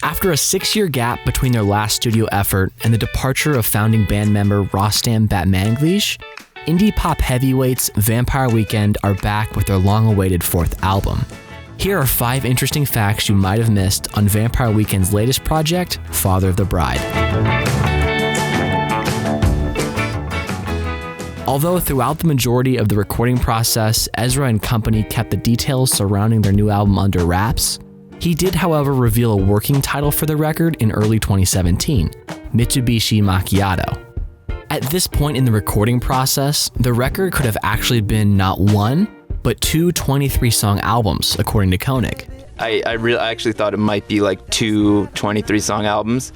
After a 6-year gap between their last studio effort and the departure of founding band member Rostam Batmanglij, indie pop heavyweights Vampire Weekend are back with their long-awaited 4th album. Here are 5 interesting facts you might have missed on Vampire Weekend's latest project, Father of the Bride. Although throughout the majority of the recording process, Ezra and company kept the details surrounding their new album under wraps, he did, however, reveal a working title for the record in early 2017, MITSUBISHI Macchiato. At this point in the recording process, the record could have actually been not one, but 2 23-song albums, according to Koenig. I actually thought it might be like 2 23-song albums,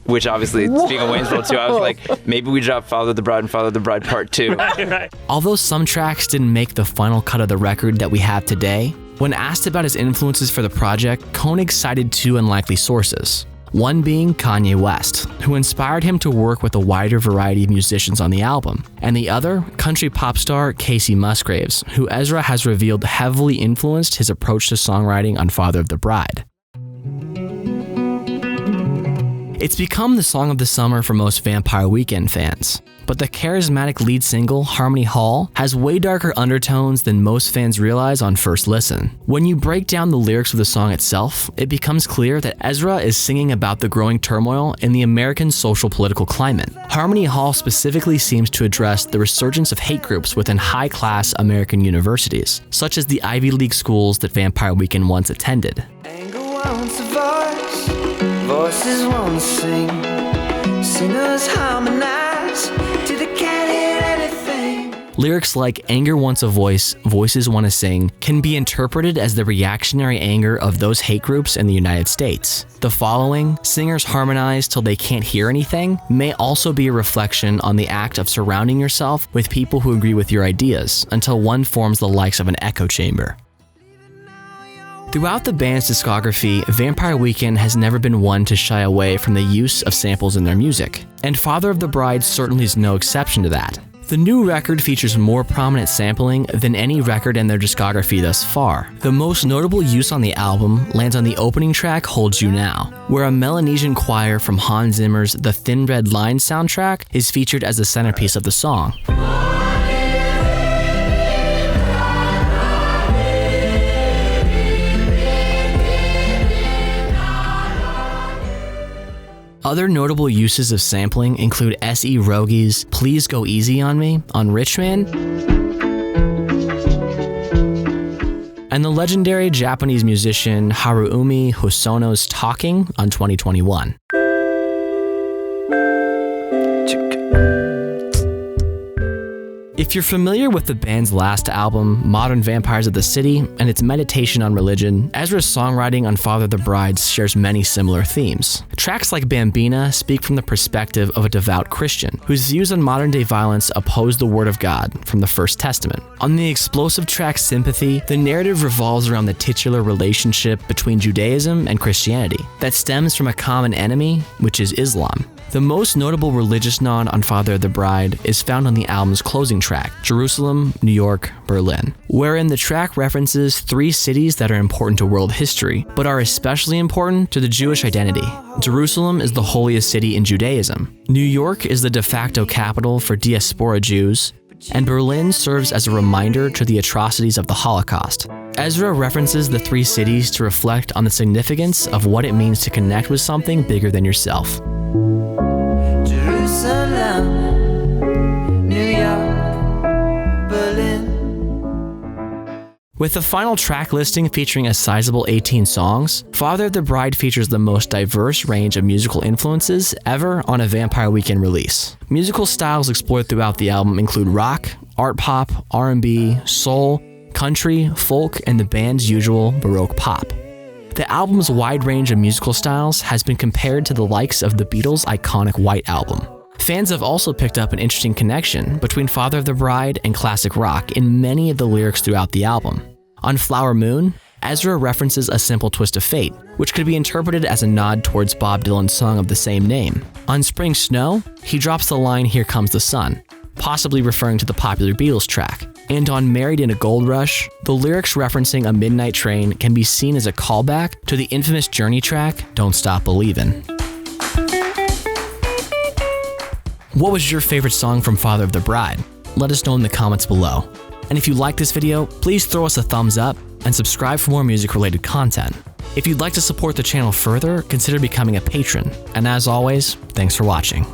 which obviously, speaking of Wayne's World 2, I was like, maybe we drop Father of the Bride and Father of the Bride Part 2. Right. Although some tracks didn't make the final cut of the record that we have today, when asked about his influences for the project, Koenig cited 2 unlikely sources. One being Kanye West, who inspired him to work with a wider variety of musicians on the album, and the other, country pop star Casey Musgraves, who Ezra has revealed heavily influenced his approach to songwriting on Father of the Bride. It's become the song of the summer for most Vampire Weekend fans, but the charismatic lead single, Harmony Hall, has way darker undertones than most fans realize on first listen. When you break down the lyrics of the song itself, it becomes clear that Ezra is singing about the growing turmoil in the American social political climate. Harmony Hall specifically seems to address the resurgence of hate groups within high-class American universities, such as the Ivy League schools that Vampire Weekend once attended. Voices won't sing, singers harmonize till they can't hear anything. Lyrics like "anger wants a voice, voices want to sing" can be interpreted as the reactionary anger of those hate groups in the United States. The following, "singers harmonize till they can't hear anything," may also be a reflection on the act of surrounding yourself with people who agree with your ideas until one forms the likes of an echo chamber. Throughout the band's discography, Vampire Weekend has never been one to shy away from the use of samples in their music, and Father of the Bride certainly is no exception to that. The new record features more prominent sampling than any record in their discography thus far. The most notable use on the album lands on the opening track, Hold You Now, where a Melanesian choir from Hans Zimmer's The Thin Red Line soundtrack is featured as the centerpiece of the song. Other notable uses of sampling include S.E. Rogi's Please Go Easy on Me on Richman, and the legendary Japanese musician Haruumi Hosono's Talking on 2021. If you're familiar with the band's last album, Modern Vampires of the City, and its meditation on religion, Ezra's songwriting on Father of the Bride shares many similar themes. Tracks like Bambina speak from the perspective of a devout Christian, whose views on modern-day violence oppose the Word of God from the First Testament. On the explosive track Sympathy, the narrative revolves around the titular relationship between Judaism and Christianity that stems from a common enemy, which is Islam. The most notable religious nod on Father of the Bride is found on the album's closing track, Jerusalem, New York, Berlin, wherein the track references 3 cities that are important to world history, but are especially important to the Jewish identity. Jerusalem is the holiest city in Judaism. New York is the de facto capital for diaspora Jews, and Berlin serves as a reminder to the atrocities of the Holocaust. Ezra references the 3 cities to reflect on the significance of what it means to connect with something bigger than yourself. Jerusalem, New York, Berlin. With the final track listing featuring a sizable 18 songs, Father of the Bride features the most diverse range of musical influences ever on a Vampire Weekend release. Musical styles explored throughout the album include rock, art pop, R&B, soul, country, folk, and the band's usual Baroque pop. The album's wide range of musical styles has been compared to the likes of the Beatles' iconic White Album. Fans have also picked up an interesting connection between Father of the Bride and classic rock in many of the lyrics throughout the album. On Flower Moon, Ezra references A Simple Twist of Fate, which could be interpreted as a nod towards Bob Dylan's song of the same name. On Spring Snow, he drops the line Here Comes the Sun, possibly referring to the popular Beatles track. And on Married in a Gold Rush, the lyrics referencing a midnight train can be seen as a callback to the infamous Journey track, Don't Stop Believin'. What was your favorite song from Father of the Bride? Let us know in the comments below. And if you like this video, please throw us a thumbs up and subscribe for more music-related content. If you'd like to support the channel further, consider becoming a patron. And as always, thanks for watching.